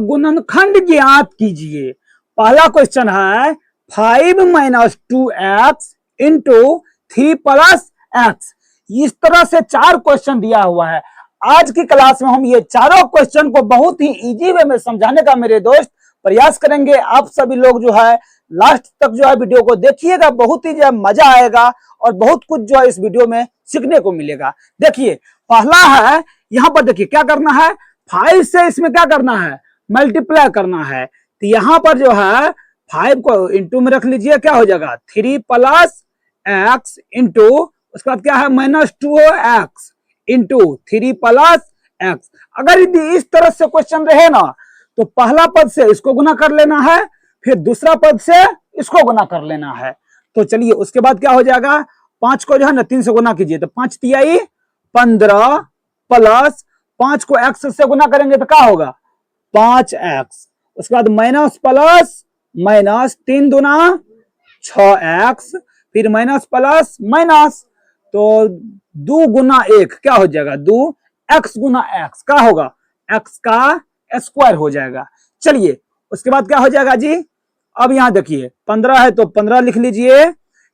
गुणनखंड ज्ञात कीजिए। पहला क्वेश्चन है 5 minus 2x into 3 plus x. इस तरह से 4 क्वेश्चन दिया हुआ है। आज की क्लास में हम ये चारों क्वेश्चन को बहुत ही इजी वे में समझाने का मेरे दोस्त प्रयास करेंगे। आप सभी लोग जो है लास्ट तक जो है वीडियो को देखिएगा, बहुत ही जो है मजा आएगा और बहुत कुछ जो है इस वीडियो में सीखने को मिलेगा। देखिए पहला है, यहाँ पर देखिए क्या करना है, 5 से इसमें क्या करना है, मल्टीप्लाई करना है। तो यहाँ पर जो है 5 को इंटू में रख लीजिए, क्या हो जाएगा 3 प्लस एक्स इंटू उसके बाद क्या है minus 2x into 3 plus x. अगर यदि इस तरह से क्वेश्चन रहे ना तो पहला पद से इसको गुना कर लेना है, फिर दूसरा पद से इसको गुना कर लेना है। तो चलिए उसके बाद क्या हो जाएगा, 5 को जो है ना 3 से गुना कीजिए तो 5 तिहाई 15 प्लस 5 को x से गुना करेंगे तो क्या होगा 5x। उसके बाद माइनस प्लस माइनस 3 दूना 6x, फिर माइनस प्लस माइनस तो 2 गुना 1 क्या हो जाएगा 2x गुना x, क्या होगा x का स्क्वायर हो जाएगा। चलिए उसके बाद क्या हो जाएगा जी, अब यहां देखिए 15 है तो 15 लिख लीजिए,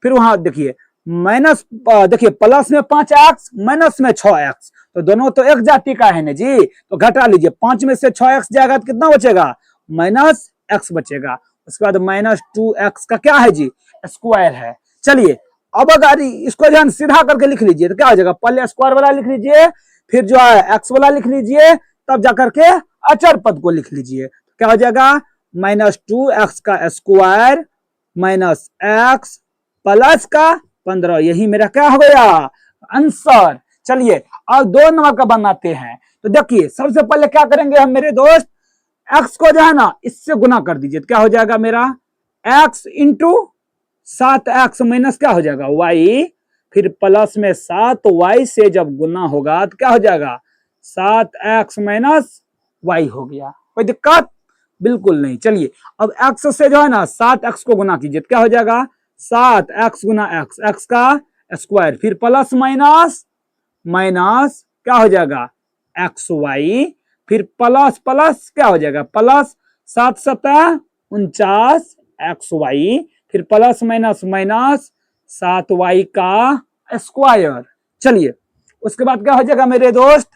फिर वहां देखिए माइनस देखिए प्लस में 5x माइनस में 6x, तो दोनों तो एक जाति का है ना जी, तो घटा लीजिए 5 में से 6x जाएगा तो कितना बचेगा माइनस x बचेगा। उसके बाद माइनस 2x का क्या है जी स्क्वायर है। चलिए अब अगर इसको ध्यान सीधा करके लिख लीजिए तो क्या हो जाएगा, पहले स्क्वायर वाला लिख लीजिए, फिर जो है एक्स वाला लिख लीजिए, तब जाकर के अचर पद को लिख लीजिए। क्या हो जाएगा माइनस 2x का स्क्वायर माइनस एक्स प्लस का 15, यही मेरा क्या हो गया आंसर। चलिए अब 2 नंबर का बनाते हैं। तो देखिए सबसे पहले क्या करेंगे हम मेरे दोस्त, x को जो है ना इससे गुना कर दीजिए तो क्या हो जाएगा मेरा x इंटू 7x माइनस क्या हो जाएगा y, फिर प्लस में 7y से जब गुना होगा तो क्या हो जाएगा 7x माइनस y हो गया। कोई दिक्कत बिल्कुल नहीं। चलिए अब x से जो है ना 7x को गुना कीजिए तो क्या हो जाएगा 7x गुना x का स्क्वायर, फिर प्लस माइनस माइनस क्या हो जाएगा xy, फिर प्लस प्लस क्या हो जाएगा प्लस 7 सतह 49 xy, फिर प्लस माइनस माइनस 7y का स्क्वायर। चलिए उसके बाद क्या हो जाएगा मेरे दोस्त,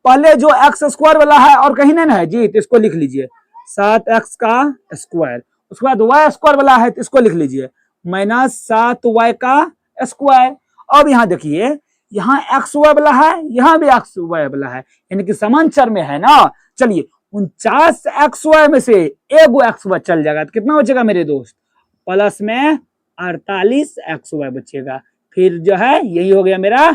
पहले जो एक्स स्क्वायर वाला है और कहीं नहीं है जी तो इसको लिख लीजिए 7x का स्क्वायर। उसके बाद y स्क्वायर वाला है तो इसको लिख लीजिए माइनस 7y का स्क्वायर। अब यहाँ देखिए यहाँ एक्स वाई वाला है, यहाँ भी एक्स वाई वाला है, यानी कि समान चर में है ना। चलिए 49 एक्स वाई में से एगो एक्स वाई चल जाएगा तो कितना बचेगा मेरे दोस्त, प्लस में 48 एक्स वाई बचेगा। फिर जो है यही हो गया मेरा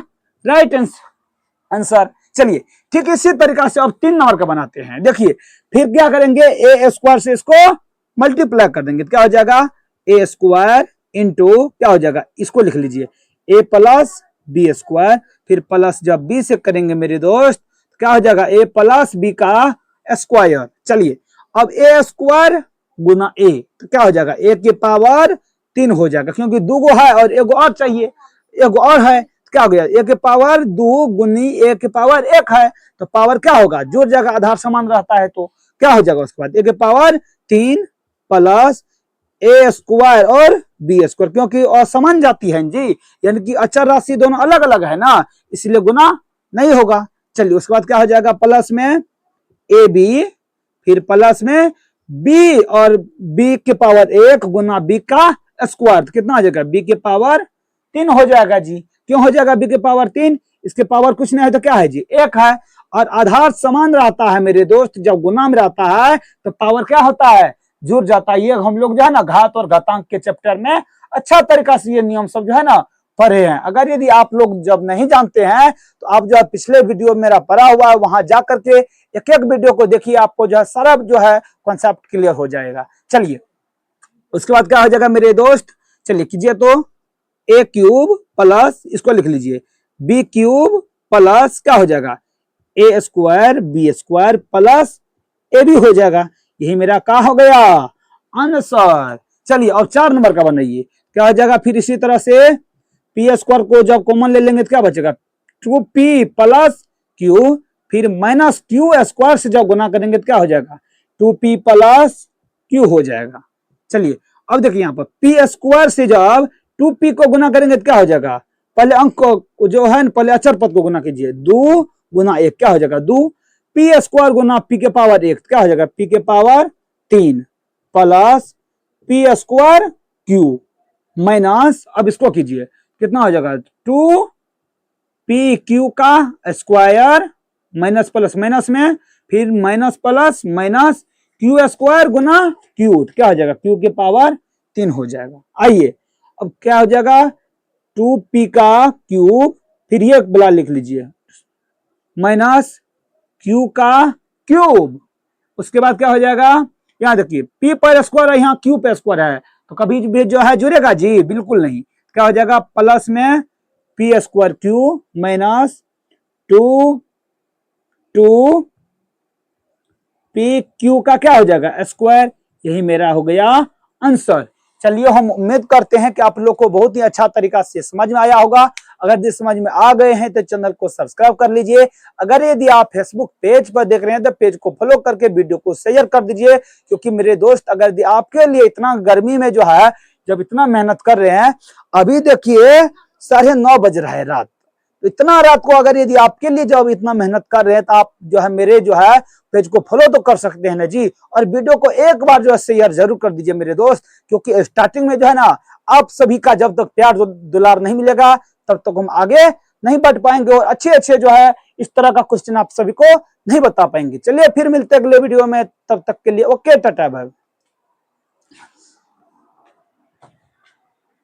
राइट आंसर। चलिए ठीक इसी तरीका से अब 3 नंबर का बनाते हैं। देखिए फिर क्या करेंगे, ए स्क्वायर से इसको मल्टीप्लाई कर देंगे तो क्या हो जाएगा ए स्क्वायर इंटू क्या हो जाएगा, इसको लिख लीजिए ए प्लस बी स्क्वायर, फिर प्लस जब बी से करेंगे मेरे दोस्त क्या हो जाएगा ए प्लस बी का स्क्वायर। चलिए अब ए स्क्वायर गुना ए तो क्या हो जाएगा ए की पावर 3 हो जाएगा, क्योंकि 2 गो है और एगो और चाहिए, एगो और है तो क्या हो गया ए की पावर 2 गुनी ए की पावर 1 है, तो पावर क्या होगा जुड़ जाएगा, आधार समान रहता है तो क्या हो जाएगा उसके बाद ए की पावर 3 प्लस ए स्क्वायर और बी स्क्वायर, क्योंकि असमान जाती है जी, यानी कि अचर राशि दोनों अलग अलग है ना, इसलिए गुना नहीं होगा। चलिए उसके बाद क्या हो जाएगा प्लस में ए बी, फिर प्लस में बी और बी के पावर 1 गुना बी का स्क्वायर, तो कितना हो जाएगा बी के पावर 3 हो जाएगा जी। क्यों हो जाएगा बी के पावर 3, इसके पावर कुछ नहीं है तो क्या है जी 1 है, और आधार समान रहता है मेरे दोस्त, जब गुना में रहता है तो पावर क्या होता है जुड़ जाता है। ये हम लोग जो है ना घात और घातांक के चैप्टर में अच्छा तरीका से ये नियम सब जो है ना पढ़े हैं। अगर यदि आप लोग जब नहीं जानते हैं तो आप जो है पिछले वीडियो मेरा पढ़ा हुआ है वहां जाकर के एक एक वीडियो को देखिए, आपको जो है सारा जो है कॉन्सेप्ट क्लियर हो जाएगा। चलिए उसके बाद क्या हो जाएगा मेरे दोस्त, चलिए कीजिए तो ए क्यूब प्लस इसको लिख लीजिए बी क्यूब प्लस क्या हो जाएगा a square b square plus a b हो जाएगा, यही मेरा क्या हो गया आंसर। चलिए और 4 नंबर का बनाइए, क्या हो जाएगा फिर इसी तरह से पी स्क्वायर को जब कॉमन ले लेंगे तो क्या बचेगा 2p प्लस क्यू, फिर माइनस क्यू स्क्वायर से जब गुना करेंगे तो क्या हो जाएगा 2p प्लस q हो जाएगा। चलिए अब देखिए यहाँ पर पी स्क्वायर से जब 2p को गुना करेंगे तो क्या हो जाएगा, पहले अंक को जो है ना पहले अचर पद को गुना कीजिए, 2 गुना 1 क्या हो जाएगा 2, पी स्क्वायर गुना पी के पावर 1 क्या हो जाएगा पी के power 3 plus p square q minus, अब इसको कीजिए कितना हो जाएगा 2 पी क्यू का स्क्वायर माइनस प्लस माइनस में फिर minus plus minus q square गुना क्यू क्या हो जाएगा क्यू के पावर 3 हो जाएगा। आइए अब क्या हो जाएगा 2p का क्यूब फिर ये बला लिख लीजिए माइनस q का क्यूब, उसके बाद क्या हो जाएगा यहाँ देखिए p पर स्क्वायर है यहाँ q पर स्क्वायर है तो कभी भी जो है जुड़ेगा जी, बिल्कुल नहीं। क्या हो जाएगा प्लस में P square q minus 2 p q का क्या हो जाएगा स्क्वायर, यही मेरा हो गया आंसर। चलिए हम उम्मीद करते हैं कि आप लोग को बहुत ही अच्छा तरीका से समझ में आया होगा। अगर ये समझ में आ गए हैं तो चैनल को सब्सक्राइब कर लीजिए। अगर यदि आप फेसबुक पेज पर देख रहे हैं तो पेज को फॉलो करके वीडियो को शेयर कर दीजिए, क्योंकि मेरे दोस्त अगर आपके लिए इतना गर्मी में जो है जब इतना मेहनत कर रहे हैं, अभी देखिए 9:30 बज रहा है रात, तो इतना रात को अगर यदि आपके लिए जब इतना मेहनत कर रहे हैं तो आप जो है मेरे जो है पेज को फॉलो तो कर सकते हैं ना जी, और वीडियो को एक बार जो है शेयर जरूर कर दीजिए मेरे दोस्त, क्योंकि स्टार्टिंग में जो है ना आप सभी का जब तक प्यार दुलार नहीं मिलेगा तब तक हम आगे नहीं बढ़ पाएंगे और अच्छे अच्छे जो है इस तरह का क्वेश्चन आप सभी को नहीं बता पाएंगे। चलिए फिर मिलते हैं अगले वीडियो में, तब तक के लिए ओके टाटा बाय।